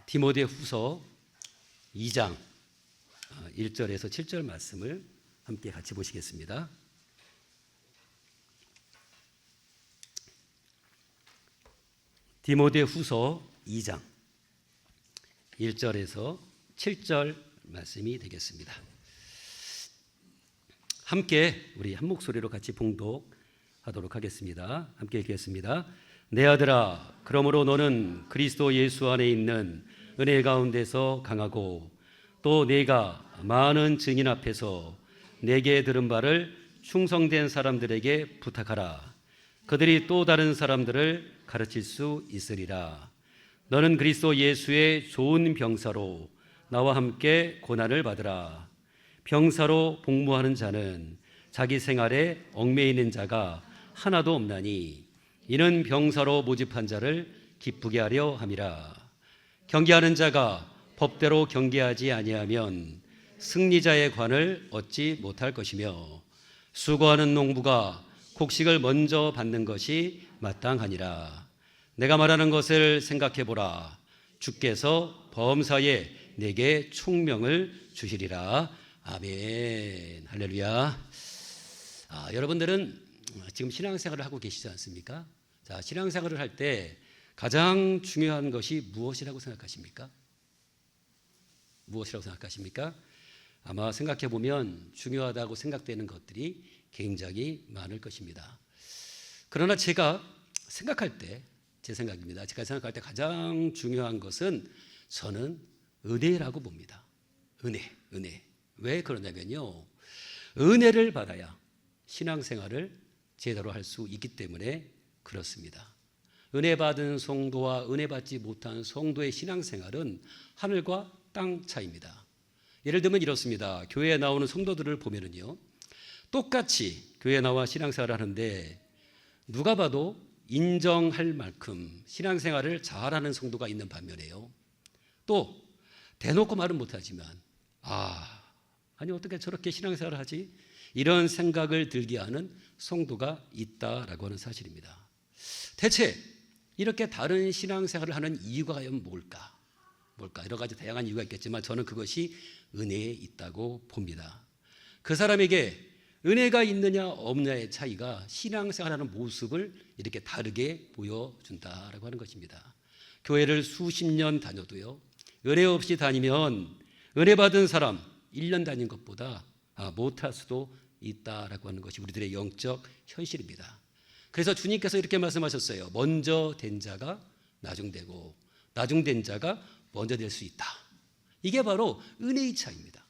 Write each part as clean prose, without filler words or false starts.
디모데후서 2장 1절에서 7절 말씀을 함께 같이 보시겠습니다. 디모데후서 2장 1절에서 7절 말씀이 되겠습니다. 함께 우리 한 목소리로 같이 봉독하도록 하겠습니다. 함께 읽겠습니다. 내 아들아, 그러므로 너는 그리스도 예수 안에 있는 은혜 가운데서 강하고 또 내가 많은 증인 앞에서 내게 들은 바를 충성된 사람들에게 부탁하라. 그들이 또 다른 사람들을 가르칠 수 있으리라. 너는 그리스도 예수의 좋은 병사로 나와 함께 고난을 받으라. 병사로 복무하는 자는 자기 생활에 얽매이는 자가 하나도 없나니 이는 병사로 모집한 자를 기쁘게 하려 함이라. 경계하는 자가 법대로 경계하지 아니하면 승리자의 관을 얻지 못할 것이며 수고하는 농부가 곡식을 먼저 받는 것이 마땅하니라. 내가 말하는 것을 생각해 보라. 주께서 범사에 내게 총명을 주시리라. 아멘. 할렐루야. 여러분들은 지금 신앙생활을 하고 계시지 않습니까? 자, 신앙생활을 할 때 가장 중요한 것이 무엇이라고 생각하십니까? 무엇이라고 생각하십니까? 아마 생각해 보면 중요하다고 생각되는 것들이 굉장히 많을 것입니다. 그러나 제가 생각할 때, 제 생각입니다. 제가 생각할 때 가장 중요한 것은 저는 은혜라고 봅니다. 은혜. 왜 그러냐면요, 은혜를 받아야 신앙생활을 제대로 할 수 있기 때문에 그렇습니다. 은혜 받은 성도와 은혜 받지 못한 성도의 신앙생활은 하늘과 땅 차이입니다. 예를 들면 이렇습니다. 교회에 나오는 성도들을 보면은요, 똑같이 교회에 나와 신앙생활을 하는데 누가 봐도 인정할 만큼 신앙생활을 잘하는 성도가 있는 반면에요, 또 대놓고 말은 못하지만 아니 어떻게 저렇게 신앙생활을 하지? 이런 생각을 들게 하는 성도가 있다라고 하는 사실입니다. 대체 이렇게 다른 신앙생활을 하는 이유가 과연 뭘까? 여러 가지 다양한 이유가 있겠지만 저는 그것이 은혜에 있다고 봅니다. 그 사람에게 은혜가 있느냐 없느냐의 차이가 신앙생활하는 모습을 이렇게 다르게 보여준다라고 하는 것입니다. 교회를 수십 년 다녀도요, 은혜 없이 다니면 은혜 받은 사람 1년 다닌 것보다 못할 수도 있다라고 하는 것이 우리들의 영적 현실입니다. 그래서 주님께서 이렇게 말씀하셨어요. 먼저 된 자가 나중되고 나중된 자가 먼저 될 수 있다. 이게 바로 은혜의 차이입니다.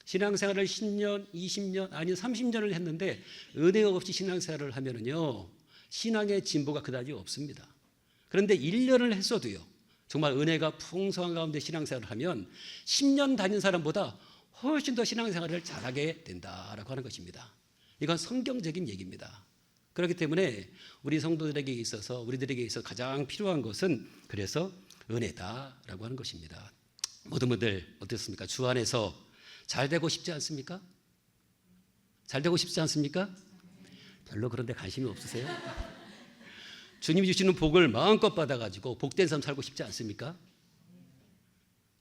신앙생활을 10년, 20년, 아니 30년을 했는데 은혜 없이 신앙생활을 하면은요, 신앙의 진보가 그다지 없습니다. 그런데 1년을 했어도요, 정말 은혜가 풍성한 가운데 신앙생활을 하면 10년 다닌 사람보다 훨씬 더 신앙생활을 잘하게 된다라고 하는 것입니다. 이건 성경적인 얘기입니다. 그렇기 때문에 우리 성도들에게 있어서, 우리들에게 있어서 가장 필요한 것은 그래서 은혜다라고 하는 것입니다. 모든 분들 어떻습니까? 주 안에서 잘 되고 싶지 않습니까? 잘 되고 싶지 않습니까? 별로 그런 데 관심이 없으세요? 주님이 주시는 복을 마음껏 받아가지고 복된 삶 살고 싶지 않습니까?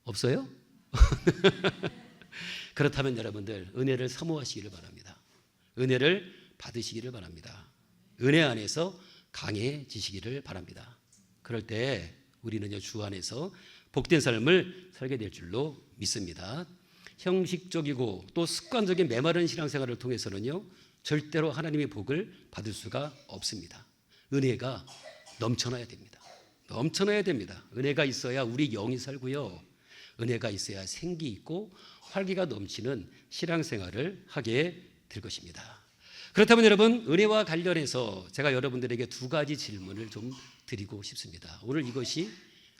없어요? 그렇다면 여러분들 은혜를 사모하시기를 바랍니다. 은혜를 받으시기를 바랍니다. 은혜 안에서 강해지시기를 바랍니다. 그럴 때 우리는요, 주 안에서 복된 삶을 살게 될 줄로 믿습니다. 형식적이고 또 습관적인 메마른 신앙생활을 통해서는요, 절대로 하나님의 복을 받을 수가 없습니다. 은혜가 넘쳐나야 됩니다. 넘쳐나야 됩니다. 은혜가 있어야 우리 영이 살고요, 은혜가 있어야 생기 있고 활기가 넘치는 신앙생활을 하게 될 것입니다. 그렇다면 여러분, 은혜와 관련해서 제가 여러분들에게 두 가지 질문을 좀 드리고 싶습니다. 이것이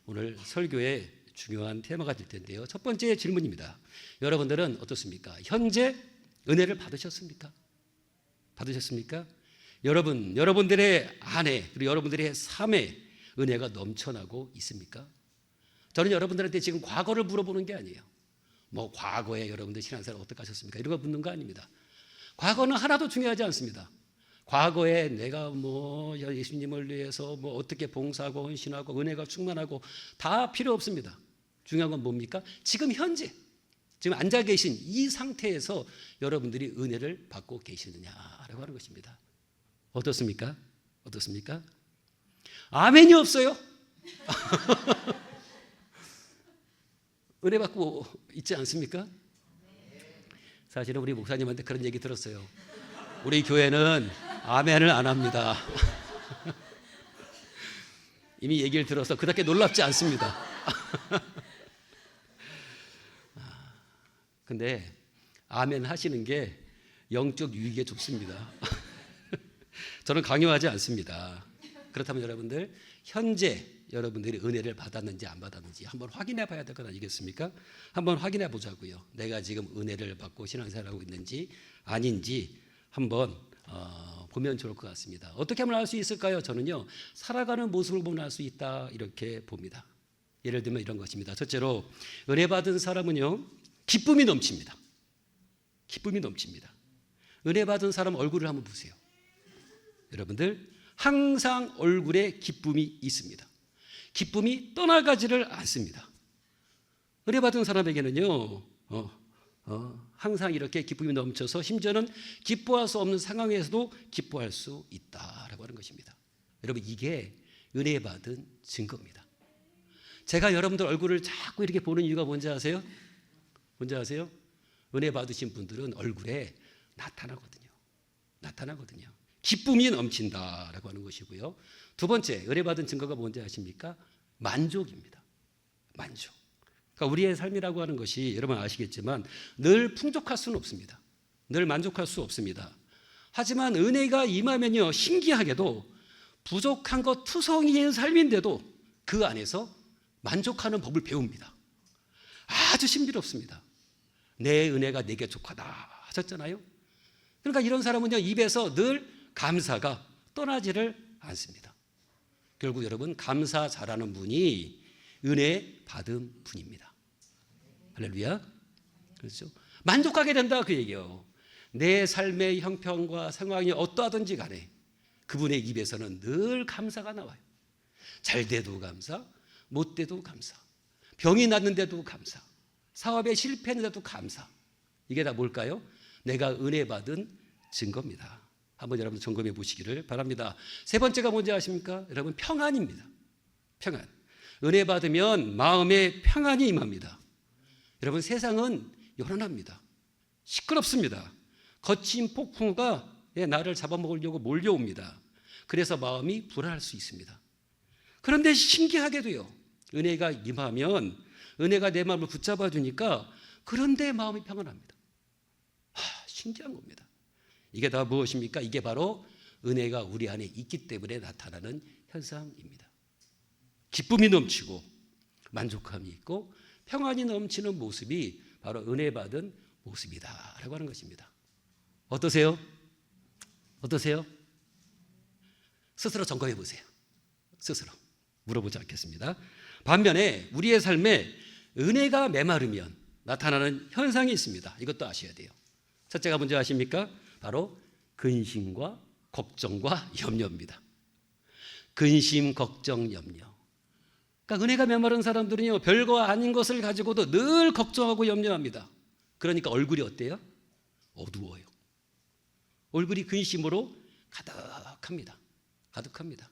오늘 설교의 중요한 테마가 될 텐데요. 첫 번째 질문입니다. 여러분들은 어떻습니까? 현재 은혜를 받으셨습니까? 여러분들의 안에, 그리고 여러분들의 삶에 은혜가 넘쳐나고 있습니까? 저는 여러분들한테 지금 과거를 물어보는 게 아니에요. 과거에 여러분들 신앙생활 어떻게 하셨습니까? 이런 거 묻는 거 아닙니다. 과거는 하나도 중요하지 않습니다. 과거에 내가 예수님을 위해서 어떻게 봉사하고 헌신하고 은혜가 충만하고 다 필요 없습니다. 중요한 건 뭡니까? 지금 현재, 지금 앉아 계신 이 상태에서 여러분들이 은혜를 받고 계시느냐라고 하는 것입니다. 어떻습니까? 어떻습니까? 아멘이 없어요. 은혜 받고 있지 않습니까? 사실은 우리 목사님한테 그런 얘기 들었어요. 우리 교회는 아멘을 안 합니다. 이미 얘기를 들어서 그렇게 놀랍지 않습니다. 근데 아멘 하시는 게 영적 유익에 좋습니다. 저는 강요하지 않습니다. 그렇다면 여러분들 현재 여러분들이 은혜를 받았는지 안 받았는지 한번 확인해 봐야 될 것 아니겠습니까? 한번 확인해 보자고요. 내가 지금 은혜를 받고 신앙생활하고 있는지 아닌지 한번 보면 좋을 것 같습니다. 어떻게 하면 알 수 있을까요? 저는요, 살아가는 모습을 보면 알 수 있다 이렇게 봅니다. 예를 들면 이런 것입니다. 첫째로 은혜 받은 사람은요, 기쁨이 넘칩니다. 기쁨이 넘칩니다. 은혜 받은 사람 얼굴을 한번 보세요. 여러분들 항상 얼굴에 기쁨이 있습니다. 기쁨이 떠나가지를 않습니다. 은혜 받은 사람에게는요, 항상 이렇게 기쁨이 넘쳐서 심지어는 기뻐할 수 없는 상황에서도 기뻐할 수 있다라고 하는 것입니다. 여러분, 이게 은혜 받은 증거입니다. 제가 여러분들 얼굴을 자꾸 이렇게 보는 이유가 뭔지 아세요? 뭔지 아세요? 은혜 받으신 분들은 얼굴에 나타나거든요. 나타나거든요. 기쁨이 넘친다라고 하는 것이고요. 두 번째, 은혜 받은 증거가 뭔지 아십니까? 만족입니다. 만족. 그러니까 우리의 삶이라고 하는 것이 여러분 아시겠지만 늘 풍족할 수는 없습니다. 늘 만족할 수 없습니다. 하지만 은혜가 임하면요, 신기하게도 부족한 것 투성이인 삶인데도 그 안에서 만족하는 법을 배웁니다. 아주 신비롭습니다. 내 은혜가 내게 족하다 하셨잖아요. 그러니까 이런 사람은요, 입에서 늘 감사가 떠나지를 않습니다. 결국 여러분, 감사 잘하는 분이 은혜 받은 분입니다. 할렐루야. 그렇죠? 만족하게 된다 그 얘기예요. 내 삶의 형편과 상황이 어떠하든지 간에 그분의 입에서는 늘 감사가 나와요. 잘 돼도 감사, 못 돼도 감사, 병이 났는데도 감사, 사업에 실패했는데도 감사. 이게 다 뭘까요? 내가 은혜 받은 증거입니다. 한번 여러분 점검해 보시기를 바랍니다. 세 번째가 뭔지 아십니까? 여러분, 평안입니다. 평안. 은혜 받으면 마음에 평안이 임합니다. 여러분, 세상은 요란합니다. 시끄럽습니다. 거친 폭풍우가 나를 잡아먹으려고 몰려옵니다. 그래서 마음이 불안할 수 있습니다. 그런데 신기하게도요, 은혜가 임하면 은혜가 내 마음을 붙잡아 주니까 그런데 마음이 평안합니다. 신기한 겁니다. 이게 다 무엇입니까? 이게 바로 은혜가 우리 안에 있기 때문에 나타나는 현상입니다. 기쁨이 넘치고 만족함이 있고 평안이 넘치는 모습이 바로 은혜 받은 모습이다라고 하는 것입니다. 어떠세요? 어떠세요? 스스로 점검해 보세요. 스스로 물어보지 않겠습니다. 반면에 우리의 삶에 은혜가 메마르면 나타나는 현상이 있습니다. 이것도 아셔야 돼요. 첫째가 뭔지 아십니까? 바로 근심과 걱정과 염려입니다. 근심, 걱정, 염려. 그러니까 은혜가 메마른 사람들은요, 별거 아닌 것을 가지고도 늘 걱정하고 염려합니다. 그러니까 얼굴이 어때요? 어두워요. 얼굴이 근심으로 가득합니다. 가득합니다.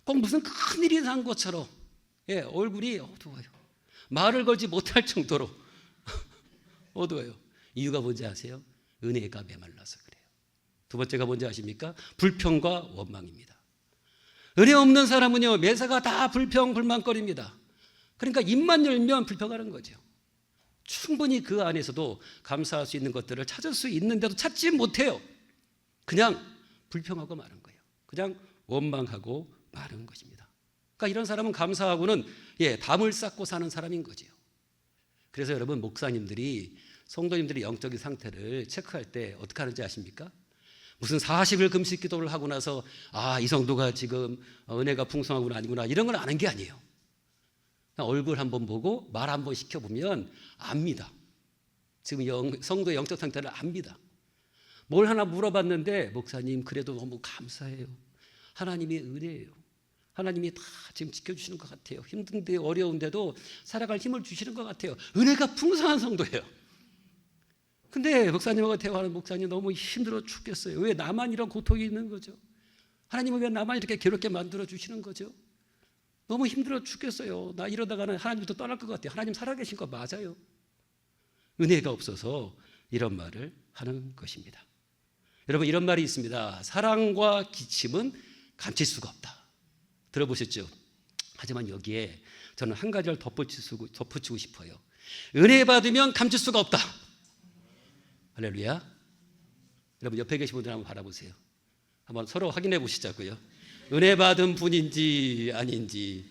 꼭 무슨 큰일이 난 것처럼 얼굴이 어두워요. 말을 걸지 못할 정도로 어두워요. 이유가 뭔지 아세요? 은혜가 메말라서 그래요. 두 번째가 뭔지 아십니까? 불평과 원망입니다. 은혜 없는 사람은요, 매사가 다 불평, 불만거립니다. 그러니까 입만 열면 불평하는 거죠. 충분히 그 안에서도 감사할 수 있는 것들을 찾을 수 있는데도 찾지 못해요. 그냥 불평하고 마는 거예요. 그냥 원망하고 마는 것입니다. 그러니까 이런 사람은 감사하고는 담을 쌓고 사는 사람인 거죠. 그래서 여러분, 목사님들이 성도님들의 영적인 상태를 체크할 때 어떻게 하는지 아십니까? 무슨 40일 금식 기도를 하고 나서 이 성도가 지금 은혜가 풍성하구나 아니구나 이런 건 아는 게 아니에요. 그냥 얼굴 한번 보고 말 한번 시켜보면 압니다. 지금 성도의 영적 상태를 압니다. 뭘 하나 물어봤는데 목사님 그래도 너무 감사해요. 하나님의 은혜예요. 하나님이 다 지금 지켜주시는 것 같아요. 힘든데 어려운데도 살아갈 힘을 주시는 것 같아요. 은혜가 풍성한 성도예요. 근데 목사님하고 대화하는 목사님 너무 힘들어 죽겠어요. 왜 나만 이런 고통이 있는 거죠? 하나님은 왜 나만 이렇게 괴롭게 만들어 주시는 거죠? 너무 힘들어 죽겠어요. 나 이러다가는 하나님도 떠날 것 같아요. 하나님 살아계신 거 맞아요. 은혜가 없어서 이런 말을 하는 것입니다. 여러분, 이런 말이 있습니다. 사랑과 기침은 감출 수가 없다. 들어보셨죠? 하지만 여기에 저는 한 가지를 덧붙이고 싶어요. 은혜 받으면 감출 수가 없다. 할렐루야. 여러분, 옆에 계신 분들 한번 바라보세요. 한번 서로 확인해 보시자고요. 은혜 받은 분인지 아닌지.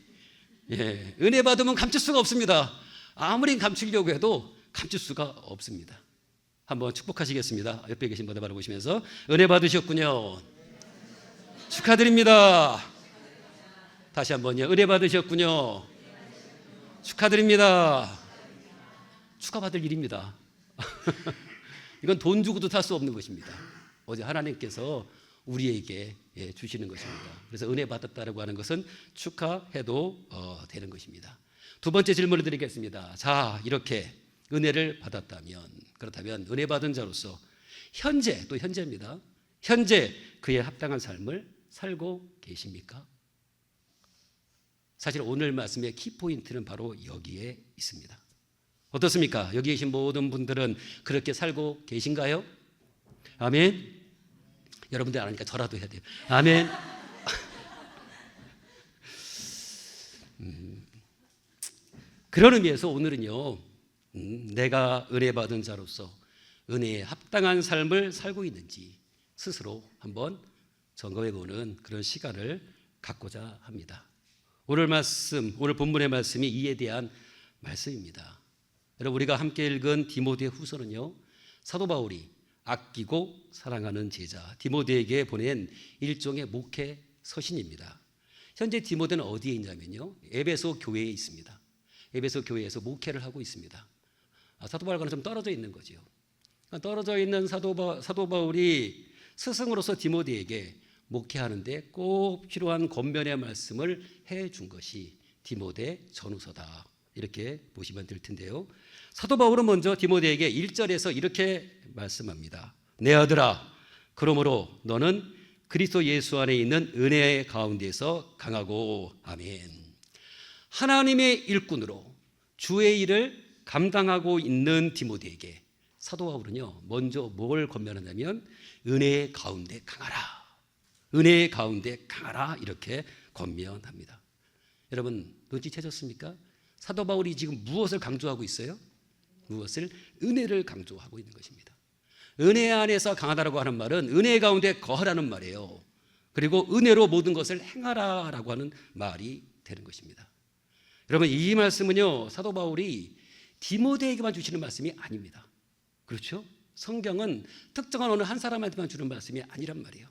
예, 은혜 받으면 감출 수가 없습니다. 아무리 감추려고 해도 감출 수가 없습니다. 한번 축복하시겠습니다. 옆에 계신 분들 바라보시면서 은혜 받으셨군요. 축하드립니다. 다시 한번요. 은혜 받으셨군요. 축하드립니다. 축하받을 일입니다. 이건 돈 주고도 살 수 없는 것입니다. 어제 하나님께서 우리에게 주시는 것입니다. 그래서 은혜 받았다라고 하는 것은 축하해도 되는 것입니다. 두 번째 질문을 드리겠습니다. 자, 이렇게 은혜를 받았다면, 그렇다면 은혜 받은 자로서 현재, 또 현재입니다. 현재 그에 합당한 삶을 살고 계십니까? 사실 오늘 말씀의 키포인트는 바로 여기에 있습니다. 어떻습니까? 여기 계신 모든 분들은 그렇게 살고 계신가요? 아멘. 여러분들 안 하니까 저라도 해야 돼요. 아멘. 그런 의미에서 오늘은요, 내가 은혜 받은 자로서 은혜에 합당한 삶을 살고 있는지 스스로 한번 점검해보는 그런 시간을 갖고자 합니다. 오늘 말씀, 오늘 본문의 말씀이 이에 대한 말씀입니다. 여러분, 우리가 함께 읽은 디모데 후서는요, 사도 바울이 아끼고 사랑하는 제자 디모데에게 보낸 일종의 목회 서신입니다. 현재 디모데는 어디에 있냐면요, 에베소 교회에 있습니다. 에베소 교회에서 목회를 하고 있습니다. 사도 바울과는 좀 떨어져 있는 거죠. 떨어져 있는 사도 바울이 스승으로서 디모데에게 목회하는데 꼭 필요한 권면의 말씀을 해준 것이 디모데 전후서다, 이렇게 보시면 될 텐데요. 사도 바울은 먼저 디모데에게 1절에서 이렇게 말씀합니다. 내 아들아, 그러므로 너는 그리스도 예수 안에 있는 은혜 가운데서 강하고, 아멘. 하나님의 일꾼으로 주의 일을 감당하고 있는 디모데에게 사도 바울은요, 먼저 뭘 권면하냐면 은혜 가운데 강하라, 은혜 가운데 강하라, 이렇게 권면합니다. 여러분, 눈치채셨습니까? 사도 바울이 지금 무엇을 강조하고 있어요? 무엇을? 은혜를 강조하고 있는 것입니다. 은혜 안에서 강하다라고 하는 말은 은혜 가운데 거하라는 말이에요. 그리고 은혜로 모든 것을 행하라라고 하는 말이 되는 것입니다. 여러분, 이 말씀은요, 사도 바울이 디모데에게만 주시는 말씀이 아닙니다. 그렇죠? 성경은 특정한 어느 한 사람한테만 주는 말씀이 아니란 말이에요.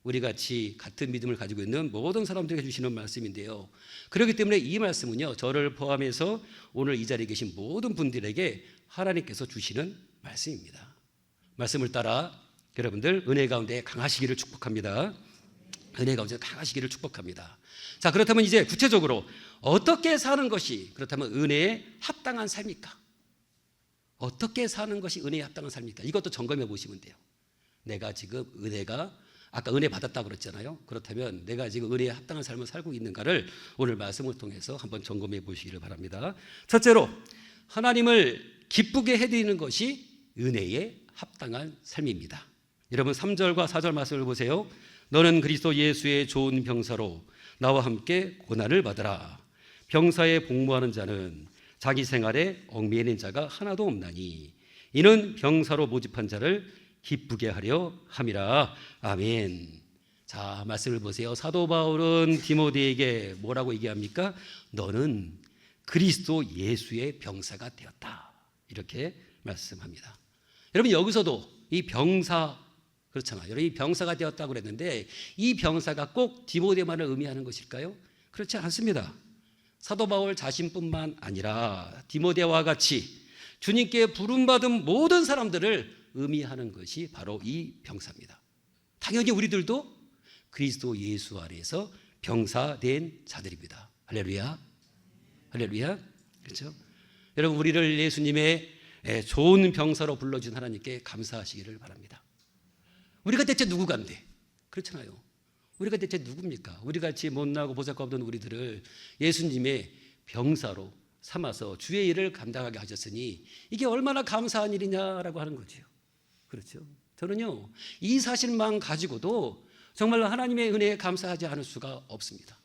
우리 같이 같은 믿음을 가지고 있는 모든 사람들에게 주시는 말씀인데요, 그렇기 때문에 이 말씀은요, 저를 포함해서 오늘 이 자리에 계신 모든 분들에게 하나님께서 주시는 말씀입니다. 말씀을 따라 여러분들 은혜 가운데 강하시기를 축복합니다. 은혜 가운데 강하시기를 축복합니다. 자, 그렇다면 이제 구체적으로 어떻게 사는 것이 그렇다면 은혜에 합당한 삶입니까? 어떻게 사는 것이 은혜에 합당한 삶입니까? 이것도 점검해 보시면 돼요. 내가 지금 은혜가, 아까 은혜 받았다고 그랬잖아요. 그렇다면 내가 지금 은혜에 합당한 삶을 살고 있는가를 오늘 말씀을 통해서 한번 점검해 보시기를 바랍니다. 첫째로, 하나님을 기쁘게 해드리는 것이 은혜에 합당한 삶입니다. 여러분, 3절과 4절 말씀을 보세요. 너는 그리스도 예수의 좋은 병사로 나와 함께 고난을 받으라. 병사에 복무하는 자는 자기 생활에 얽매이는 자가 하나도 없나니 이는 병사로 모집한 자를 기쁘게 하려 함이라. 아멘. 자, 말씀을 보세요. 사도 바울은 디모데에게 뭐라고 얘기합니까? 너는 그리스도 예수의 병사가 되었다, 이렇게 말씀합니다. 여러분, 여기서도 이 병사, 그렇잖아요. 여러분, 이 병사가 되었다고 그랬는데 이 병사가 꼭 디모데만을 의미하는 것일까요? 그렇지 않습니다. 사도 바울 자신뿐만 아니라 디모데와 같이 주님께 부름받은 모든 사람들을 의미하는 것이 바로 이 병사입니다. 당연히 우리들도 그리스도 예수 안에서 병사된 자들입니다. 할렐루야. 할렐루야. 그렇죠? 여러분, 우리를 예수님의 좋은 병사로 불러준 하나님께 감사하시기를 바랍니다. 우리가 대체 누구간데? 그렇잖아요. 우리가 대체 누굽니까? 우리같이 못나고 보잘것없는 우리들을 예수님의 병사로 삼아서 주의 일을 감당하게 하셨으니 이게 얼마나 감사한 일이냐라고 하는 거죠. 그렇죠? 저는요, 이 사실만 가지고도 정말 하나님의 은혜에 감사하지 않을 수가 없습니다.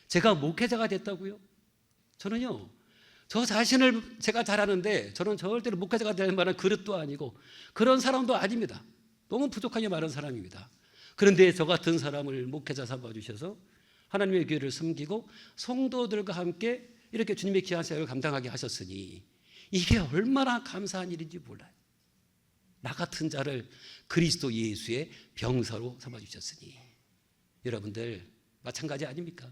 제가 목회자가 됐다고요? 저는요, 저 자신을 제가 잘 아는데 저는 절대로 목회자가 될 만한 그릇도 아니고 그런 사람도 아닙니다. 너무 부족하게 많은 사람입니다. 그런데 저 같은 사람을 목회자 삼아주셔서 하나님의 교회를 섬기고 성도들과 함께 이렇게 주님의 귀한 사역을 감당하게 하셨으니 이게 얼마나 감사한 일인지 몰라요. 나 같은 자를 그리스도 예수의 병사로 삼아주셨으니. 여러분들 마찬가지 아닙니까?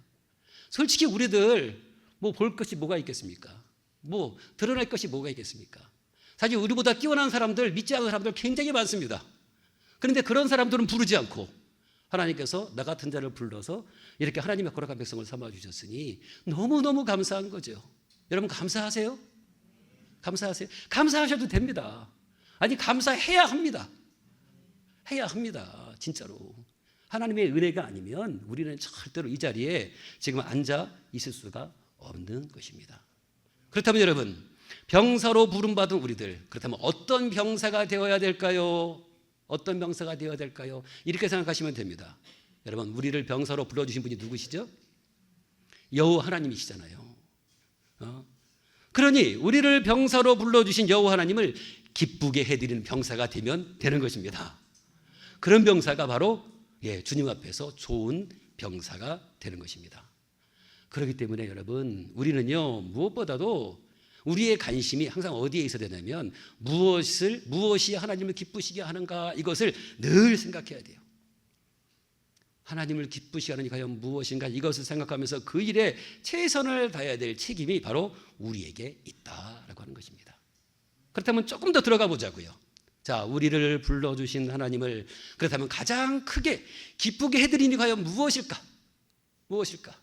솔직히 우리들 뭐 볼 것이 뭐가 있겠습니까? 뭐 드러날 것이 뭐가 있겠습니까? 사실 우리보다 뛰어난 사람들, 믿지 않는 사람들 굉장히 많습니다. 그런데 그런 사람들은 부르지 않고 하나님께서 나 같은 자를 불러서 이렇게 하나님의 거룩한 백성을 삼아주셨으니 너무너무 감사한 거죠. 여러분 감사하세요? 감사하세요? 감사하셔도 됩니다. 아니 감사해야 합니다. 해야 합니다. 진짜로. 하나님의 은혜가 아니면 우리는 절대로 이 자리에 지금 앉아 있을 수가 없는 것입니다. 그렇다면 여러분, 병사로 부름받은 우리들, 그렇다면 어떤 병사가 되어야 될까요? 어떤 병사가 되어야 될까요? 이렇게 생각하시면 됩니다. 여러분, 우리를 병사로 불러주신 분이 누구시죠? 여호와 하나님이시잖아요. 그러니 우리를 병사로 불러주신 여호와 하나님을 기쁘게 해드리는 병사가 되면 되는 것입니다. 그런 병사가 바로 주님 앞에서 좋은 병사가 되는 것입니다. 그렇기 때문에 여러분, 우리는요 무엇보다도 우리의 관심이 항상 어디에 있어야 되냐면 무엇이 하나님을 기쁘시게 하는가, 이것을 늘 생각해야 돼요. 하나님을 기쁘시게 하는 게 과연 무엇인가, 이것을 생각하면서 그 일에 최선을 다해야 될 책임이 바로 우리에게 있다라고 하는 것입니다. 그렇다면 조금 더 들어가 보자고요. 자, 우리를 불러주신 하나님을 그렇다면 가장 크게 기쁘게 해드리니 과연 무엇일까? 무엇일까?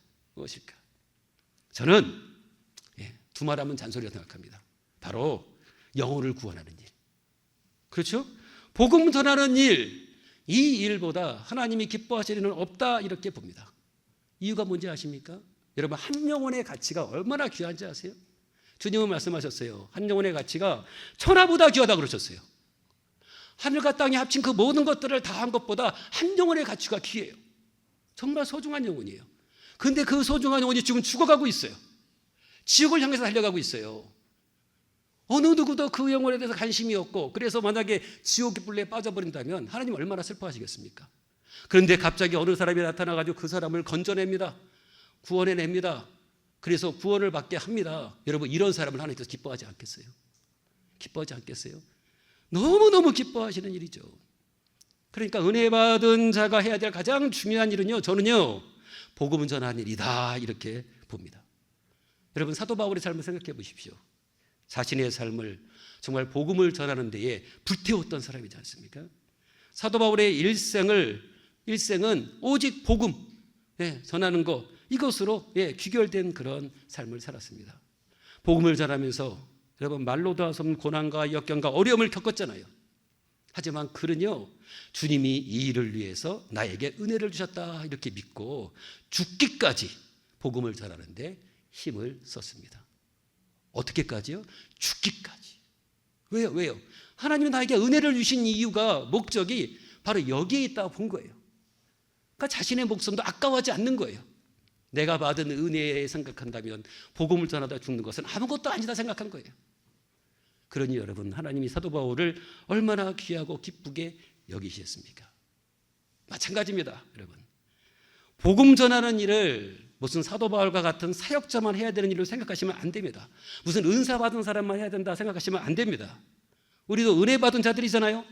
저는 두말하면 잔소리라고 생각합니다. 바로 영혼을 구원하는 일. 그렇죠? 복음 전하는 일, 이 일보다 하나님이 기뻐하시는 일은 없다, 이렇게 봅니다. 이유가 뭔지 아십니까? 여러분, 한 영혼의 가치가 얼마나 귀한지 아세요? 주님은 말씀하셨어요. 한 영혼의 가치가 천하보다 귀하다고 그러셨어요. 하늘과 땅이 합친 그 모든 것들을 다 한 것보다 한 영혼의 가치가 귀해요. 정말 소중한 영혼이에요. 그런데 그 소중한 영혼이 지금 죽어가고 있어요. 지옥을 향해서 달려가고 있어요. 어느 누구도 그 영혼에 대해서 관심이 없고, 그래서 만약에 지옥의 불에 빠져버린다면 하나님 얼마나 슬퍼하시겠습니까? 그런데 갑자기 어느 사람이 나타나가지고 그 사람을 건져냅니다. 구원해냅니다. 그래서 구원을 받게 합니다. 여러분, 이런 사람을 하나님께서 기뻐하지 않겠어요? 기뻐하지 않겠어요? 너무너무 기뻐하시는 일이죠. 그러니까 은혜 받은 자가 해야 될 가장 중요한 일은요, 저는요 복음을 전하는 일이다, 이렇게 봅니다. 여러분, 사도 바울의 삶을 생각해 보십시오. 자신의 삶을 정말 복음을 전하는 데에 불태웠던 사람이지 않습니까? 사도 바울의 일생은 오직 복음 전하는 것, 이것으로 귀결된 그런 삶을 살았습니다. 복음을 전하면서 여러분, 말로도 할 수 없는 고난과 역경과 어려움을 겪었잖아요. 하지만 그는요, 주님이 이 일을 위해서 나에게 은혜를 주셨다, 이렇게 믿고 죽기까지 복음을 전하는데 힘을 썼습니다. 어떻게까지요? 죽기까지. 왜요? 하나님이 나에게 은혜를 주신 이유가, 목적이 바로 여기에 있다고 본 거예요. 그러니까 자신의 목숨도 아까워하지 않는 거예요. 내가 받은 은혜에 생각한다면 복음을 전하다 죽는 것은 아무것도 아니다 생각한 거예요. 그러니 여러분, 하나님이 사도 바울을 얼마나 귀하고 기쁘게 여기셨습니까? 마찬가지입니다. 여러분, 복음 전하는 일을 무슨 사도 바울과 같은 사역자만 해야 되는 일로 생각하시면 안 됩니다. 무슨 은사 받은 사람만 해야 된다 생각하시면 안 됩니다. 우리도 은혜 받은 자들이잖아요.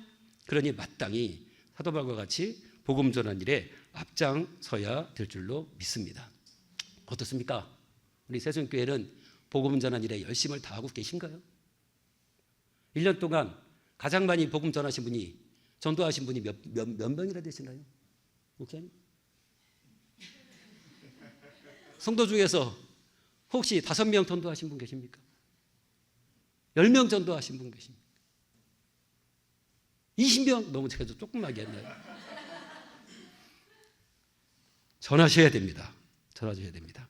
그러니 마땅히 사도 바울과 같이 복음 전하는 일에 앞장서야 될 줄로 믿습니다. 어떻습니까? 우리 새순교회는 복음 전하는 일에 열심을 다하고 계신가요? 1년 동안 가장 많이 복음 전하신 분이, 전도하신 분이 몇 명이나 되시나요? 목사님? 성도 중에서 혹시 5명 전도하신 분 계십니까? 10명 전도하신 분 계십니까? 20명? 너무 제가 조금하게 했나요? 전하셔야 됩니다. 전하셔야 됩니다.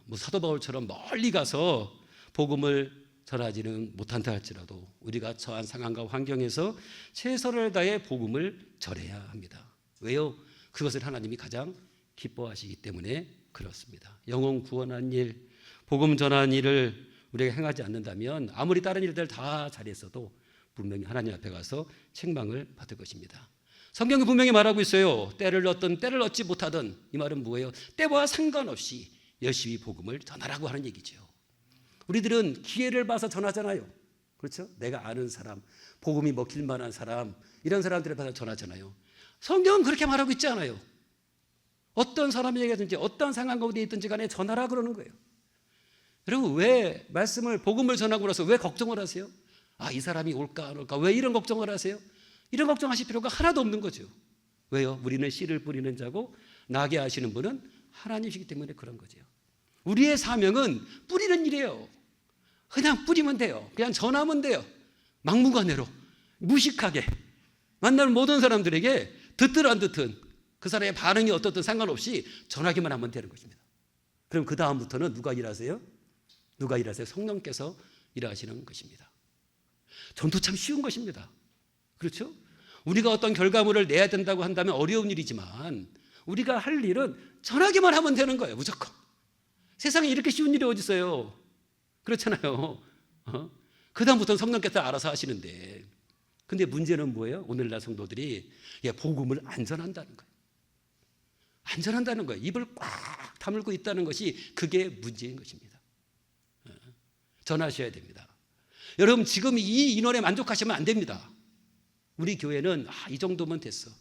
뭐 사도 바울처럼 멀리 가서 복음을 전하지는 못한다 할지라도 우리가 처한 상황과 환경에서 최선을 다해 복음을 전해야 합니다. 왜요? 그것을 하나님이 가장 기뻐하시기 때문에 그렇습니다. 영혼 구원한 일, 복음 전한 일을 우리가 행하지 않는다면 아무리 다른 일들 다 잘했어도 분명히 하나님 앞에 가서 책망을 받을 것입니다. 성경이 분명히 말하고 있어요. 때를 얻든 때를 얻지 못하든, 이 말은 뭐예요? 때와 상관없이 열심히 복음을 전하라고 하는 얘기죠. 우리들은 기회를 봐서 전하잖아요. 그렇죠? 내가 아는 사람, 복음이 먹힐 만한 사람, 이런 사람들에 봐서 전하잖아요. 성경은 그렇게 말하고 있지 않아요. 어떤 사람에게든지 어떤 상황 가운데 있든지 간에 전하라 그러는 거예요. 여러분, 왜 말씀을, 복음을 전하고 나서 왜 걱정을 하세요? 아, 이 사람이 올까 안 올까? 왜 이런 걱정을 하세요? 이런 걱정하실 필요가 하나도 없는 거죠. 왜요? 우리는 씨를 뿌리는 자고 나게 하시는 분은 하나님이시기 때문에 그런 거죠. 우리의 사명은 뿌리는 일이에요. 그냥 뿌리면 돼요. 그냥 전하면 돼요. 막무가내로 무식하게 만나는 모든 사람들에게 듣든 안 듣든 그 사람의 반응이 어떻든 상관없이 전하기만 하면 되는 것입니다. 그럼 그 다음부터는 누가 일하세요? 누가 일하세요? 성령께서 일하시는 것입니다. 전도 참 쉬운 것입니다. 그렇죠? 우리가 어떤 결과물을 내야 된다고 한다면 어려운 일이지만 우리가 할 일은 전하기만 하면 되는 거예요. 무조건. 세상에 이렇게 쉬운 일이 어디 있어요? 그렇잖아요. 그 다음부터는 성령께서 알아서 하시는데, 근데 문제는 뭐예요? 오늘날 성도들이 복음을 안 전한다는 거예요. 안 전한다는 거예요. 입을 꽉 다물고 있다는 것이 그게 문제인 것입니다. 전하셔야 됩니다. 여러분, 지금 이 인원에 만족하시면 안 됩니다. 우리 교회는 이 정도면 됐어.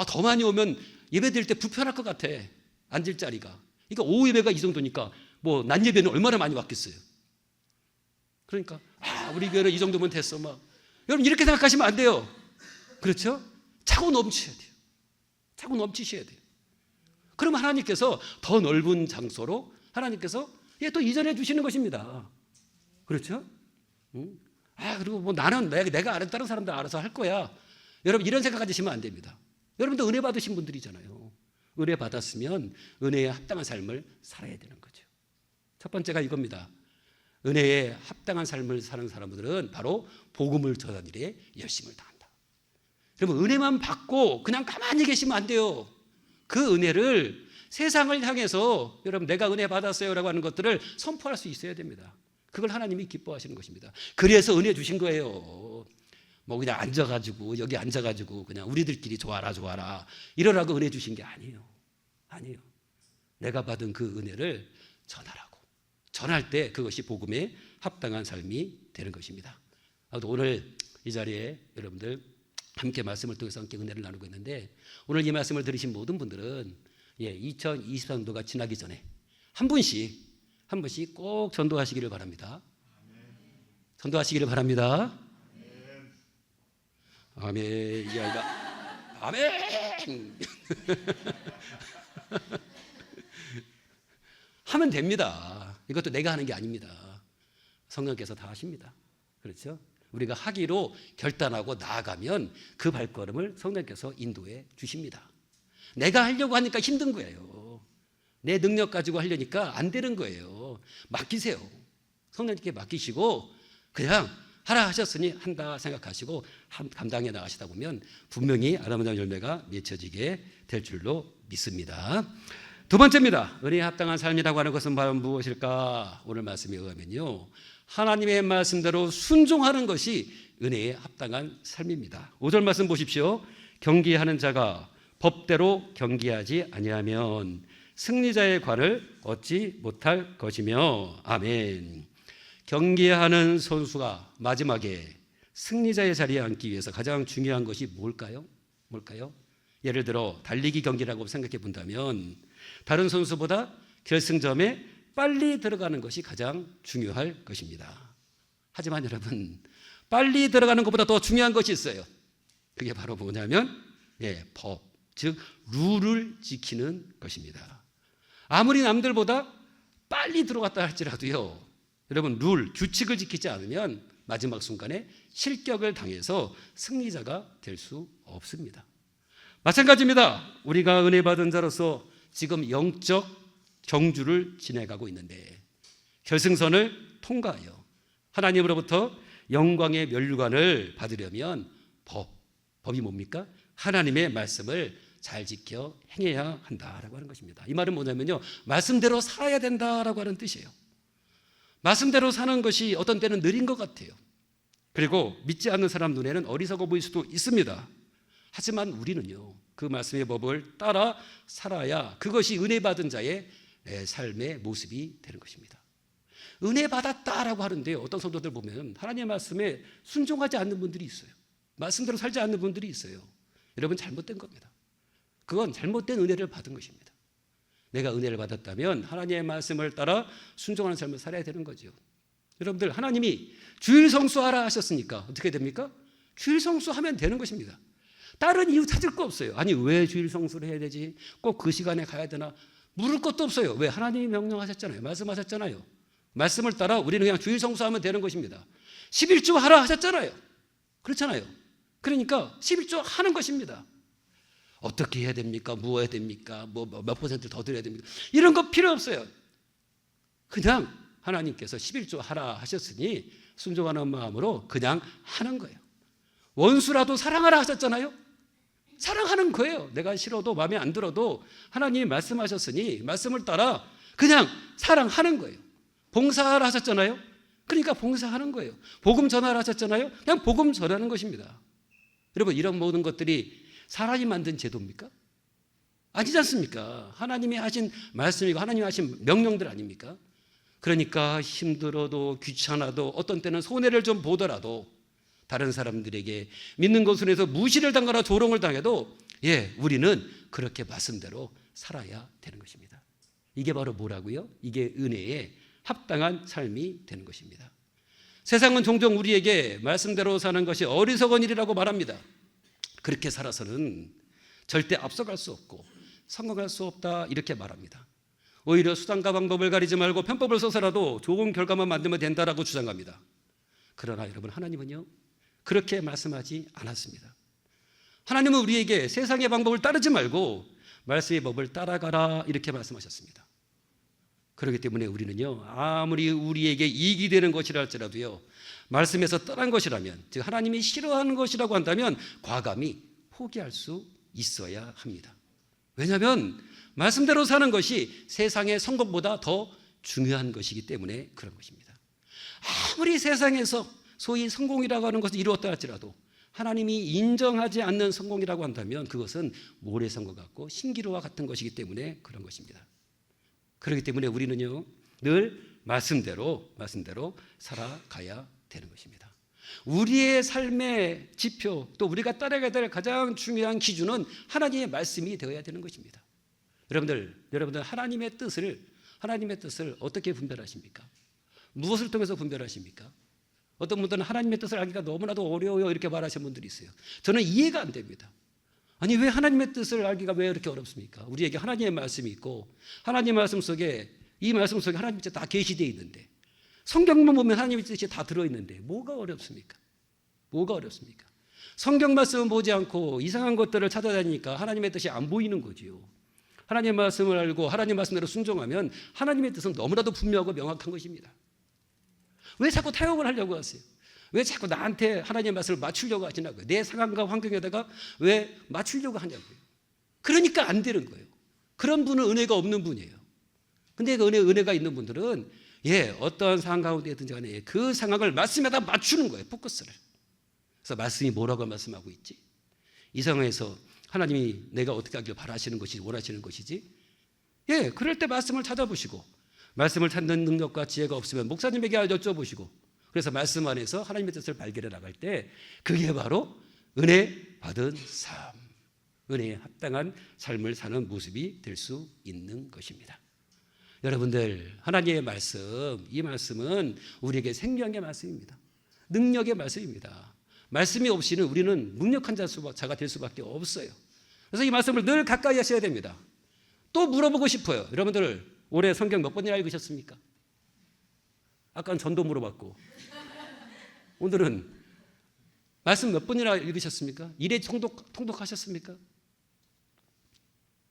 더 많이 오면 예배 드릴 때 불편할 것 같아. 앉을 자리가. 그러니까 오후 예배가 이 정도니까 뭐 낮 예배는 얼마나 많이 왔겠어요. 그러니까 우리 교회는 이 정도면 됐어. 여러분, 이렇게 생각하시면 안 돼요. 그렇죠? 차고 넘치셔야 돼요. 차고 넘치셔야 돼요. 그럼 하나님께서 더 넓은 장소로 하나님께서 또 이전해 주시는 것입니다. 그렇죠? 그리고 뭐 나는 내가 아는 다른 사람들 알아서 할 거야. 여러분, 이런 생각 가지시면 안 됩니다. 여러분도 은혜 받으신 분들이잖아요. 은혜 받았으면 은혜에 합당한 삶을 살아야 되는 거죠. 첫 번째가 이겁니다. 은혜에 합당한 삶을 사는 사람들은 바로 복음을 전하는 일에 열심을 다한다. 그러면 은혜만 받고 그냥 가만히 계시면 안 돼요. 그 은혜를 세상을 향해서 여러분, 내가 은혜 받았어요라고 하는 것들을 선포할 수 있어야 됩니다. 그걸 하나님이 기뻐하시는 것입니다. 그래서 은혜 주신 거예요. 뭐 그냥 앉아가지고 여기 앉아가지고 그냥 우리들끼리 좋아라 이러라고 은혜 주신 게 아니에요. 아니에요. 내가 받은 그 은혜를 전하라고. 전할 때 그것이 복음에 합당한 삶이 되는 것입니다. 오늘 이 자리에 여러분들 함께 말씀을 통해서 함께 은혜를 나누고 있는데, 오늘 이 말씀을 들으신 모든 분들은 2023년도가 지나기 전에 한 분씩 꼭 전도하시기를 바랍니다. 전도하시기를 바랍니다. 아멘. 이게 아니라 아멘. 하면 됩니다. 이것도 내가 하는 게 아닙니다. 성령께서 다 하십니다. 그렇죠? 우리가 하기로 결단하고 나아가면 그 발걸음을 성령께서 인도해 주십니다. 내가 하려고 하니까 힘든 거예요. 내 능력 가지고 하려니까 안 되는 거예요. 맡기세요. 성령님께 맡기시고 그냥 하라 하셨으니 한다 생각하시고 감당해 나가시다 보면 분명히 아름다운 열매가 맺혀지게 될 줄로 믿습니다. 두 번째입니다. 은혜에 합당한 삶이라고 하는 것은 바로 무엇일까? 오늘 말씀에 의하면요, 하나님의 말씀대로 순종하는 것이 은혜에 합당한 삶입니다. 5절 말씀 보십시오. 경기하는 자가 법대로 경기하지 아니하면 승리자의 관을 얻지 못할 것이며. 아멘. 경기하는 선수가 마지막에 승리자의 자리에 앉기 위해서 가장 중요한 것이 뭘까요? 예를 들어 달리기 경기라고 생각해 본다면 다른 선수보다 결승점에 빨리 들어가는 것이 가장 중요할 것입니다. 하지만 여러분, 빨리 들어가는 것보다 더 중요한 것이 있어요. 그게 바로 뭐냐면 법, 즉 룰을 지키는 것입니다. 아무리 남들보다 빨리 들어갔다 할지라도요, 여러분 규칙을 지키지 않으면 마지막 순간에 실격을 당해서 승리자가 될 수 없습니다. 마찬가지입니다. 우리가 은혜 받은 자로서 지금 영적 경주를 지나가고 있는데 결승선을 통과하여 하나님으로부터 영광의 면류관을 받으려면 법이 뭡니까? 하나님의 말씀을 잘 지켜 행해야 한다라고 하는 것입니다. 이 말은 뭐냐면요, 말씀대로 살아야 된다라고 하는 뜻이에요. 말씀대로 사는 것이 어떤 때는 느린 것 같아요. 그리고 믿지 않는 사람 눈에는 어리석어 보일 수도 있습니다. 하지만 우리는요, 그 말씀의 법을 따라 살아야 그것이 은혜 받은 자의 삶의 모습이 되는 것입니다. 은혜 받았다라고 하는데요, 어떤 성도들 보면 하나님의 말씀에 순종하지 않는 분들이 있어요. 말씀대로 살지 않는 분들이 있어요. 여러분, 잘못된 겁니다. 그건 잘못된 은혜를 받은 것입니다. 내가 은혜를 받았다면 하나님의 말씀을 따라 순종하는 삶을 살아야 되는 거죠. 여러분들, 하나님이 주일 성수하라 하셨으니까 어떻게 됩니까? 주일 성수하면 되는 것입니다. 다른 이유 찾을 거 없어요. 아니, 왜 주일 성수를 해야 되지? 꼭 그 시간에 가야 되나? 물을 것도 없어요. 왜? 하나님이 명령하셨잖아요. 말씀하셨잖아요. 말씀을 따라 우리는 그냥 주일 성수하면 되는 것입니다. 11조 하라 하셨잖아요. 그렇잖아요. 그러니까 11조 하는 것입니다. 어떻게 해야 됩니까? 뭐 해야 됩니까? 몇 퍼센트 더 드려야 됩니까? 이런 거 필요 없어요. 그냥 하나님께서 11조 하라 하셨으니 순종하는 마음으로 그냥 하는 거예요. 원수라도 사랑하라 하셨잖아요. 사랑하는 거예요. 내가 싫어도 마음에 안 들어도 하나님이 말씀하셨으니 말씀을 따라 그냥 사랑하는 거예요. 봉사하라 하셨잖아요. 그러니까 봉사하는 거예요. 복음 전하라 하셨잖아요. 그냥 복음 전하는 것입니다. 여러분, 이런 모든 것들이 사람이 만든 제도입니까? 아니지 않습니까? 하나님이 하신 말씀이고 하나님이 하신 명령들 아닙니까? 그러니까 힘들어도 귀찮아도 어떤 때는 손해를 좀 보더라도 다른 사람들에게 믿는 것으로 해서 무시를 당하거나 조롱을 당해도 우리는 그렇게 말씀대로 살아야 되는 것입니다. 이게 바로 뭐라고요? 이게 은혜에 합당한 삶이 되는 것입니다. 세상은 종종 우리에게 말씀대로 사는 것이 어리석은 일이라고 말합니다. 그렇게 살아서는 절대 앞서갈 수 없고 성공할 수 없다, 이렇게 말합니다. 오히려 수단과 방법을 가리지 말고 편법을 써서라도 좋은 결과만 만들면 된다라고 주장합니다. 그러나 여러분, 하나님은요, 그렇게 말씀하지 않았습니다. 하나님은 우리에게 세상의 방법을 따르지 말고 말씀의 법을 따라가라, 이렇게 말씀하셨습니다. 그렇기 때문에 우리는요, 아무리 우리에게 이익이 되는 것이라 할지라도요, 말씀에서 떠난 것이라면, 즉 하나님이 싫어하는 것이라고 한다면 과감히 포기할 수 있어야 합니다. 왜냐하면 말씀대로 사는 것이 세상의 성공보다 더 중요한 것이기 때문에 그런 것입니다. 아무리 세상에서 소위 성공이라고 하는 것을 이루었다 할지라도 하나님이 인정하지 않는 성공이라고 한다면 그것은 모래성과 같고 신기루와 같은 것이기 때문에 그런 것입니다. 그렇기 때문에 우리는요, 늘 말씀대로 살아가야 되는 것입니다. 우리의 삶의 지표, 또 우리가 따라가야 될 가장 중요한 기준은 하나님의 말씀이 되어야 되는 것입니다. 여러분들 하나님의 뜻을 어떻게 분별하십니까? 무엇을 통해서 분별하십니까? 어떤 분들은 하나님의 뜻을 알기가 너무나도 어려워요, 이렇게 말하시는 분들이 있어요. 저는 이해가 안 됩니다. 아니, 왜 하나님의 뜻을 알기가 왜 이렇게 어렵습니까? 우리에게 하나님의 말씀이 있고 이 말씀 속에 하나님의 뜻이 다 계시되어 있는데, 성경만 보면 하나님의 뜻이 다 들어있는데 뭐가 어렵습니까? 성경 말씀은 보지 않고 이상한 것들을 찾아다니니까 하나님의 뜻이 안 보이는 거지요. 하나님의 말씀을 알고 하나님 말씀대로 순종하면 하나님의 뜻은 너무나도 분명하고 명확한 것입니다. 왜 자꾸 타협을 하려고 하세요? 왜 자꾸 나한테 하나님의 말씀을 맞추려고 하시냐고요? 내 상황과 환경에다가 왜 맞추려고 하냐고요? 그러니까 안 되는 거예요. 그런 분은 은혜가 없는 분이에요. 근데 그 은혜가 있는 분들은 어떠한 상황 가운데든지 간에 그 상황을 말씀에다 맞추는 거예요, 포커스를. 그래서 말씀이 뭐라고 말씀하고 있지? 이 상황에서 하나님이 내가 어떻게 하길 바라시는 것이지, 원하시는 것이지? 그럴 때 말씀을 찾아보시고, 말씀을 찾는 능력과 지혜가 없으면 목사님에게 여쭤보시고, 그래서 말씀 안에서 하나님의 뜻을 발견해 나갈 때 그게 바로 은혜 받은 삶, 은혜에 합당한 삶을 사는 모습이 될 수 있는 것입니다. 여러분들, 하나님의 말씀, 이 말씀은 우리에게 생명의 말씀입니다. 능력의 말씀입니다. 말씀이 없이는 우리는 무력한 자가 될 수밖에 없어요. 그래서 이 말씀을 늘 가까이 하셔야 됩니다. 또 물어보고 싶어요. 여러분들 올해 성경 몇 번이나 읽으셨습니까? 아까는 전도 물어봤고 오늘은 말씀 몇 번이나 읽으셨습니까? 일에 통독하셨습니까?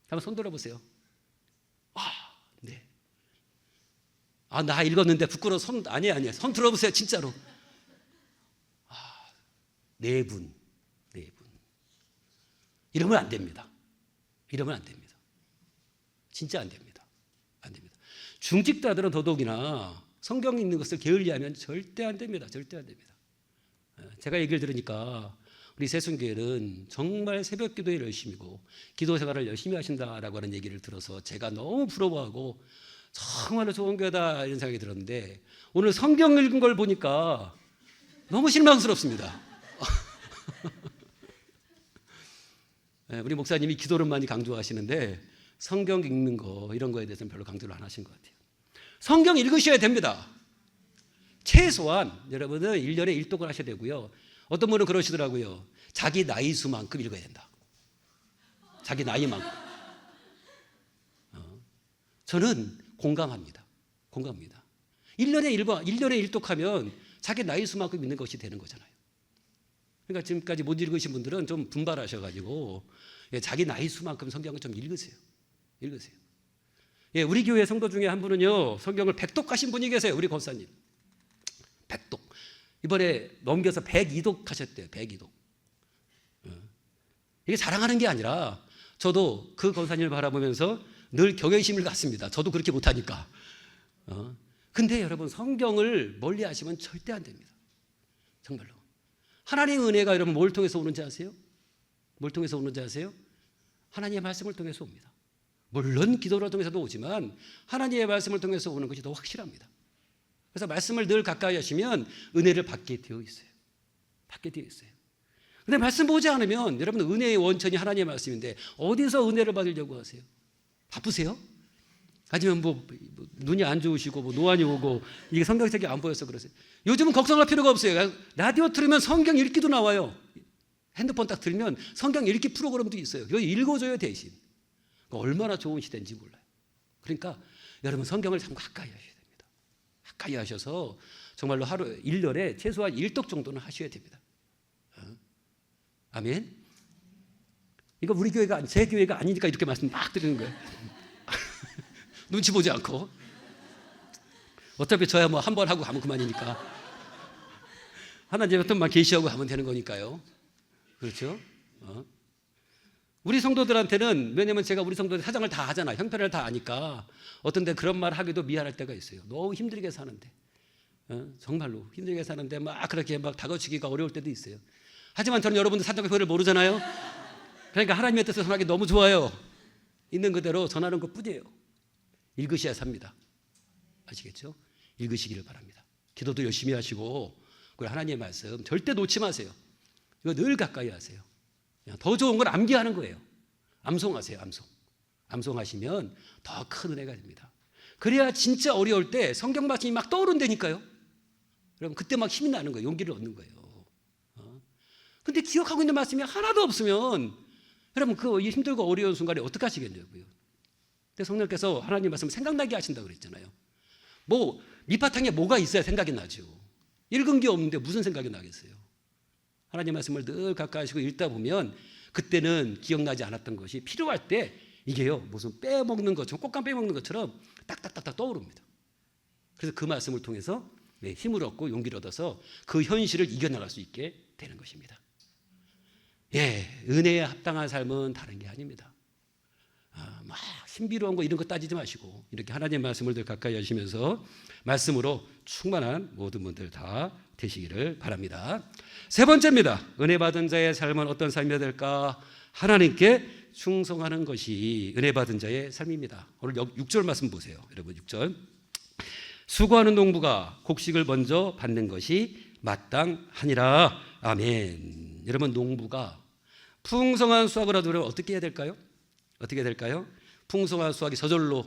한번 손 들어보세요. 네. 나 읽었는데 부끄러워. 아니에요. 손 들어보세요. 진짜로. 4분. 이러면 안 됩니다. 진짜 안 됩니다. 중직자들은 더더욱이나 성경 읽는 것을 게을리하면 절대 안 됩니다. 제가 얘기를 들으니까 우리 세순교회는 정말 새벽 기도에 열심이고 기도 생활을 열심히 하신다라고 하는 얘기를 들어서 제가 너무 부러워하고 정말로 좋은 교회다 이런 생각이 들었는데 오늘 성경 읽은 걸 보니까 너무 실망스럽습니다. 우리 목사님이 기도를 많이 강조하시는데 성경 읽는 거 이런 거에 대해서는 별로 강조를 안 하신 것 같아요. 성경 읽으셔야 됩니다. 최소한 여러분은 1년에 1독을 하셔야 되고요. 어떤 분은 그러시더라고요. 자기 나이 수만큼 읽어야 된다. 자기 나이만큼. 저는 공감합니다. 1년에 1독하면 자기 나이 수만큼 읽는 것이 되는 거잖아요. 그러니까 지금까지 못 읽으신 분들은 좀 분발하셔가지고 자기 나이 수만큼 성경을 좀 읽으세요. 우리 교회 성도 중에 한 분은요 성경을 100독 하신 분이 계세요. 우리 권사님 100독 이번에 넘겨서 102독 하셨대요. 102독. 이게 자랑하는 게 아니라 저도 그 권사님을 바라보면서 늘 경외심을 갖습니다. 저도 그렇게 못하니까. 근데 여러분 성경을 멀리 하시면 절대 안 됩니다. 정말로. 하나님의 은혜가 여러분 뭘 통해서 오는지 아세요? 하나님의 말씀을 통해서 옵니다. 물론 기도를 통해서도 오지만 하나님의 말씀을 통해서 오는 것이 더 확실합니다. 그래서 말씀을 늘 가까이 하시면 은혜를 받게 되어 있어요. 근데 말씀 보지 않으면 여러분 은혜의 원천이 하나님의 말씀인데 어디서 은혜를 받으려고 하세요? 바쁘세요? 아니면 뭐 눈이 안 좋으시고 뭐 노안이 오고 이게 성경책이 안 보여서 그러세요? 요즘은 걱정할 필요가 없어요. 라디오 틀으면 성경 읽기도 나와요. 핸드폰 딱 들면 성경 읽기 프로그램도 있어요. 이거 읽어줘요 대신. 얼마나 좋은 시대인지 몰라요. 그러니까 여러분 성경을 참 가까이 하셔야 됩니다. 가까이 하셔서 정말로 하루 1년에 최소한 1독 정도는 하셔야 됩니다. 아멘. 이거 우리 교회가 제 교회가 아니니까 이렇게 말씀 막 드리는 거예요. 눈치 보지 않고. 어차피 저야 뭐 한 번 하고 가면 그만이니까. 하나님의 뜻만 계시하고 가면 되는 거니까요. 그렇죠? 우리 성도들한테는 왜냐면 제가 우리 성도들 사정을 다 하잖아요. 형편을 다 아니까 어떤 데 그런 말 하기도 미안할 때가 있어요. 너무 힘들게 사는데 정말로 힘들게 사는데 막 그렇게 막 다그치기가 어려울 때도 있어요. 하지만 저는 여러분들 사정의 표를 모르잖아요. 그러니까 하나님의 뜻을 전하기 너무 좋아요. 있는 그대로 전하는 것뿐이에요. 읽으셔야 삽니다. 아시겠죠? 읽으시기를 바랍니다. 기도도 열심히 하시고 그리고 하나님의 말씀 절대 놓지 마세요. 이거 늘 가까이 하세요. 더 좋은 건 암기하는 거예요. 암송하세요. 암송하시면 더 큰 은혜가 됩니다. 그래야 진짜 어려울 때 성경 말씀이 막 떠오른다니까요. 여러분 그때 막 힘이 나는 거예요. 용기를 얻는 거예요. 근데 기억하고 있는 말씀이 하나도 없으면 여러분 그 힘들고 어려운 순간에 어떻게 하시겠냐고요. 근데 성령께서 하나님 말씀 생각나게 하신다고 그랬잖아요. 뭐 밑바탕에 뭐가 있어야 생각이 나죠. 읽은 게 없는데 무슨 생각이 나겠어요. 하나님 말씀을 늘 가까이 하시고 읽다 보면 그때는 기억나지 않았던 것이 필요할 때 이게요 무슨 빼먹는 것처럼 꽃감 빼먹는 것처럼 딱딱딱딱 떠오릅니다. 그래서 그 말씀을 통해서 힘을 얻고 용기를 얻어서 그 현실을 이겨나갈 수 있게 되는 것입니다. 은혜에 합당한 삶은 다른 게 아닙니다. 막 신비로운 거 이런 거 따지지 마시고 이렇게 하나님의 말씀을 늘 가까이 하시면서 말씀으로 충만한 모든 분들 다 되시기를 바랍니다. 세 번째입니다. 은혜 받은 자의 삶은 어떤 삶이 될까? 하나님께 충성하는 것이 은혜 받은 자의 삶입니다. 오늘 6절 말씀 보세요. 여러분 6절. 수고하는 농부가 곡식을 먼저 받는 것이 마땅하니라. 아멘. 여러분 농부가 풍성한 수확을 하려면 어떻게 해야 될까요? 풍성한 수확이 저절로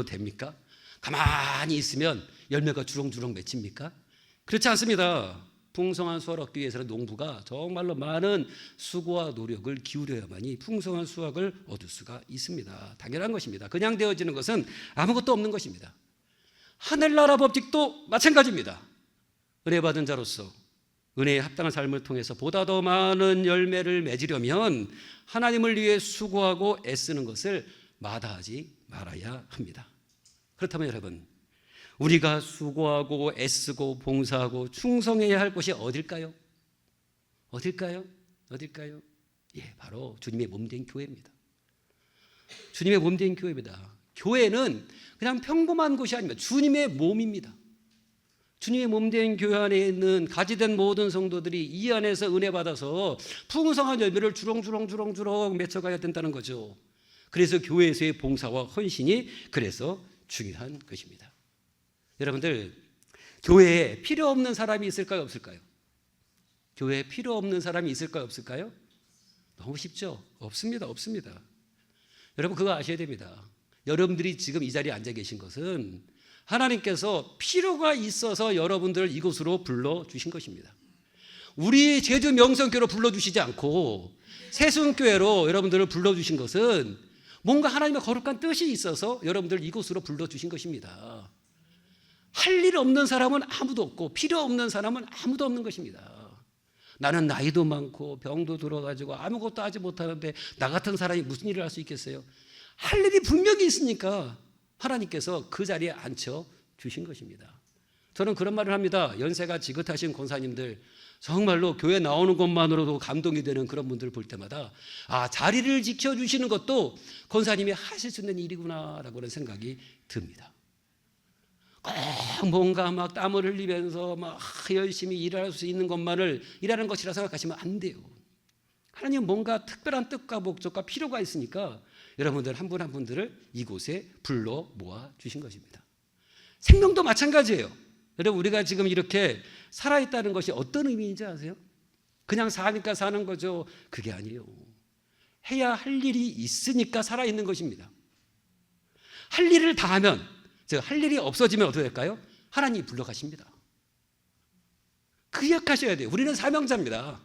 됩니까? 가만히 있으면 열매가 주렁주렁 맺힙니까? 그렇지 않습니다. 풍성한 수확을 얻기 위해서는 농부가 정말로 많은 수고와 노력을 기울여야만이 풍성한 수확을 얻을 수가 있습니다. 당연한 것입니다. 그냥 되어지는 것은 아무것도 없는 것입니다. 하늘나라 법칙도 마찬가지입니다. 은혜 받은 자로서 은혜에 합당한 삶을 통해서 보다 더 많은 열매를 맺으려면 하나님을 위해 수고하고 애쓰는 것을 마다하지 말아야 합니다. 그렇다면 여러분, 우리가 수고하고 애쓰고 봉사하고 충성해야 할 곳이 어딜까요? 어딜까요? 예, 바로 주님의 몸된 교회입니다. 주님의 몸된 교회입니다. 교회는 그냥 평범한 곳이 아닙니다. 주님의 몸입니다. 주님의 몸된 교회 안에 있는 가지된 모든 성도들이 이 안에서 은혜 받아서 풍성한 열매를 주렁주렁 맺혀가야 된다는 거죠. 그래서 교회에서의 봉사와 헌신이 그래서 중요한 것입니다. 여러분들, 교회에 필요 없는 사람이 있을까요, 없을까요? 교회에 필요 없는 사람이 있을까요, 없을까요? 너무 쉽죠? 없습니다. 여러분, 그거 아셔야 됩니다. 여러분들이 지금 이 자리에 앉아 계신 것은 하나님께서 필요가 있어서 여러분들을 이곳으로 불러주신 것입니다. 우리 제주 명성교로 불러주시지 않고 세순교회로 여러분들을 불러주신 것은 뭔가 하나님의 거룩한 뜻이 있어서 여러분들을 이곳으로 불러주신 것입니다. 할 일 없는 사람은 아무도 없고 필요 없는 사람은 아무도 없는 것입니다. 나는 나이도 많고 병도 들어가지고 아무것도 하지 못하는데 나 같은 사람이 무슨 일을 할 수 있겠어요? 할 일이 분명히 있으니까 하나님께서 그 자리에 앉혀주신 것입니다. 저는 그런 말을 합니다. 연세가 지긋하신 권사님들, 정말로 교회 나오는 것만으로도 감동이 되는 그런 분들을 볼 때마다 자리를 지켜주시는 것도 권사님이 하실 수 있는 일이구나 라고 생각이 듭니다. 꼭 뭔가 막 땀을 흘리면서 막 열심히 일할 수 있는 것만을 일하는 것이라 생각하시면 안 돼요. 하나님은 뭔가 특별한 뜻과 목적과 필요가 있으니까 여러분들 한 분 한 분들을 이곳에 불러 모아 주신 것입니다. 생명도 마찬가지예요. 여러분, 우리가 지금 이렇게 살아있다는 것이 어떤 의미인지 아세요? 그냥 사니까 사는 거죠. 그게 아니에요. 해야 할 일이 있으니까 살아있는 것입니다. 할 일을 다 하면, 할 일이 없어지면 어떻게 될까요? 하나님이 불러가십니다. 기억하셔야 돼요. 우리는 사명자입니다.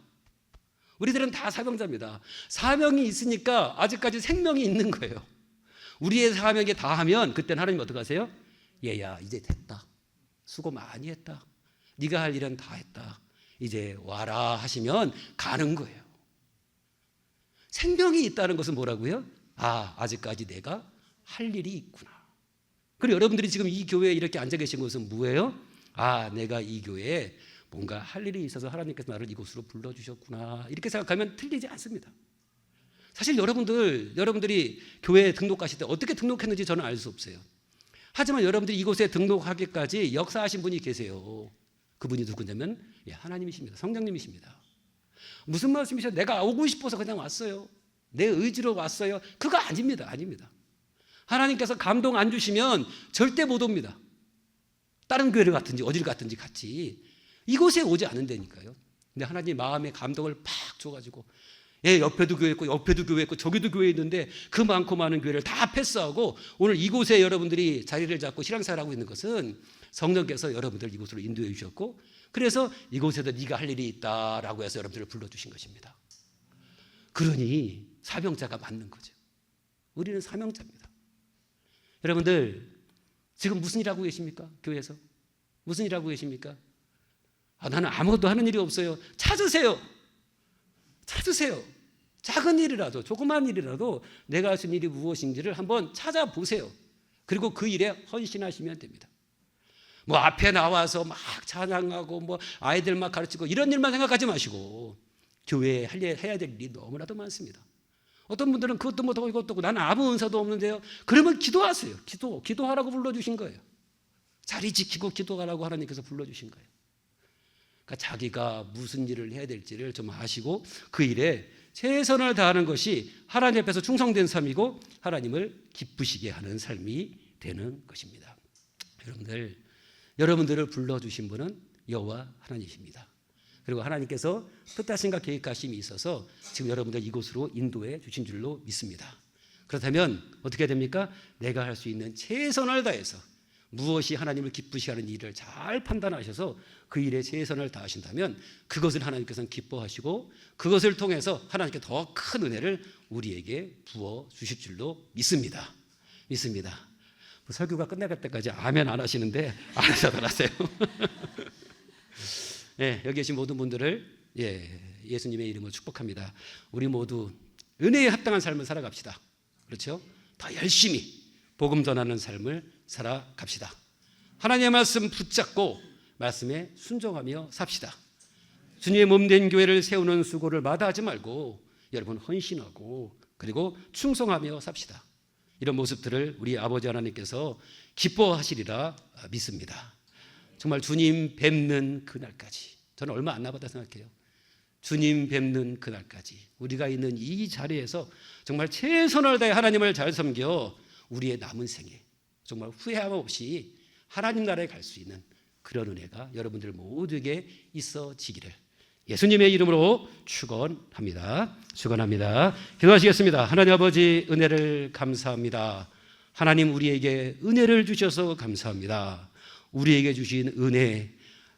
우리들은 다 사명자입니다. 사명이 있으니까 아직까지 생명이 있는 거예요. 우리의 사명에 다 하면 그때는 하나님 어떻게 하세요? 얘야, 이제 됐다. 수고 많이 했다. 네가 할 일은 다 했다. 이제 와라 하시면 가는 거예요. 생명이 있다는 것은 뭐라고요? 아직까지 내가 할 일이 있구나. 그리고 여러분들이 지금 이 교회에 이렇게 앉아 계신 것은 뭐예요? 내가 이 교회에 뭔가 할 일이 있어서 하나님께서 나를 이곳으로 불러주셨구나. 이렇게 생각하면 틀리지 않습니다. 사실 여러분들이 교회에 등록하실 때 어떻게 등록했는지 저는 알 수 없어요. 하지만 여러분들이 이곳에 등록하기까지 역사하신 분이 계세요. 그분이 누구냐면 하나님이십니다. 성령님이십니다. 무슨 말씀이셔? 내가 오고 싶어서 그냥 왔어요. 내 의지로 왔어요. 그거 아닙니다. 하나님께서 감동 안 주시면 절대 못 옵니다. 다른 교회를 갔든지 어디를 갔든지 같이 이곳에 오지 않는다니까요. 근데 하나님 마음에 감동을 팍 줘가지고 옆에도 교회 있고 저기도 교회 있는데 그 많고 많은 교회를 다 패스하고 오늘 이곳에 여러분들이 자리를 잡고 신앙생활하고 있는 것은 성령께서 여러분들을 이곳으로 인도해 주셨고, 그래서 이곳에도 네가 할 일이 있다라고 해서 여러분들을 불러주신 것입니다. 그러니 사명자가 맞는 거죠. 우리는 사명자입니다. 여러분들 지금 무슨 일 하고 계십니까? 교회에서 무슨 일 하고 계십니까? 나는 아무것도 하는 일이 없어요. 찾으세요. 작은 일이라도, 조그만 일이라도 내가 할 수 있는 일이 무엇인지를 한번 찾아보세요. 그리고 그 일에 헌신하시면 됩니다. 앞에 나와서 막 찬양하고 아이들 막 가르치고 이런 일만 생각하지 마시고 교회에 해야 될 일이 너무나도 많습니다. 어떤 분들은 그것도 못하고 이것도 없고 나는 아무 은사도 없는데요. 그러면 기도하세요. 기도하라고 불러주신 거예요. 자리 지키고 기도하라고 하나님께서 불러주신 거예요. 그러니까 자기가 무슨 일을 해야 될지를 좀 아시고 그 일에 최선을 다하는 것이 하나님 앞에서 충성된 삶이고 하나님을 기쁘시게 하는 삶이 되는 것입니다. 여러분들을 불러주신 분은 여호와 하나님이십니다. 그리고 하나님께서 뜻하심과 계획하심이 있어서 지금 여러분들 이곳으로 인도해 주신 줄로 믿습니다. 그렇다면 어떻게 됩니까? 내가 할 수 있는 최선을 다해서 무엇이 하나님을 기쁘시게 하는 일을 잘 판단하셔서 그 일에 최선을 다하신다면 그것을 하나님께서는 기뻐하시고 그것을 통해서 하나님께 더 큰 은혜를 우리에게 부어 주실 줄로 믿습니다. 설교가 끝날 때까지 아멘 안 하시는데 안 하셔도 하세요. 네, 여기 계신 모든 분들을 예수님의 이름으로 축복합니다. 우리 모두 은혜에 합당한 삶을 살아갑시다. 그렇죠? 더 열심히 복음 전하는 삶을 살아갑시다. 하나님의 말씀 붙잡고 말씀에 순종하며 삽시다. 주님의 몸된 교회를 세우는 수고를 마다하지 말고 여러분 헌신하고 그리고 충성하며 삽시다. 이런 모습들을 우리 아버지 하나님께서 기뻐하시리라 믿습니다. 정말 주님 뵙는 그날까지 저는 얼마 안 남았다 생각해요. 주님 뵙는 그날까지 우리가 있는 이 자리에서 정말 최선을 다해 하나님을 잘 섬겨 우리의 남은 생에 정말 후회함 없이 하나님 나라에 갈 수 있는 그런 은혜가 여러분들 모두에게 있어지기를 예수님의 이름으로 축원합니다. 기도하시겠습니다. 하나님 아버지 은혜를 감사합니다. 하나님 우리에게 은혜를 주셔서 감사합니다. 우리에게 주신 은혜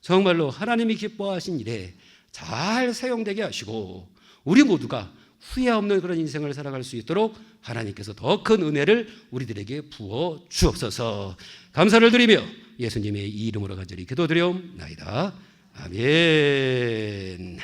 정말로 하나님이 기뻐하신 일에 잘 사용되게 하시고 우리 모두가 후회 없는 그런 인생을 살아갈 수 있도록 하나님께서 더 큰 은혜를 우리들에게 부어 주옵소서. 감사를 드리며 예수님의 이름으로 간절히 기도드리옵나이다. 아멘.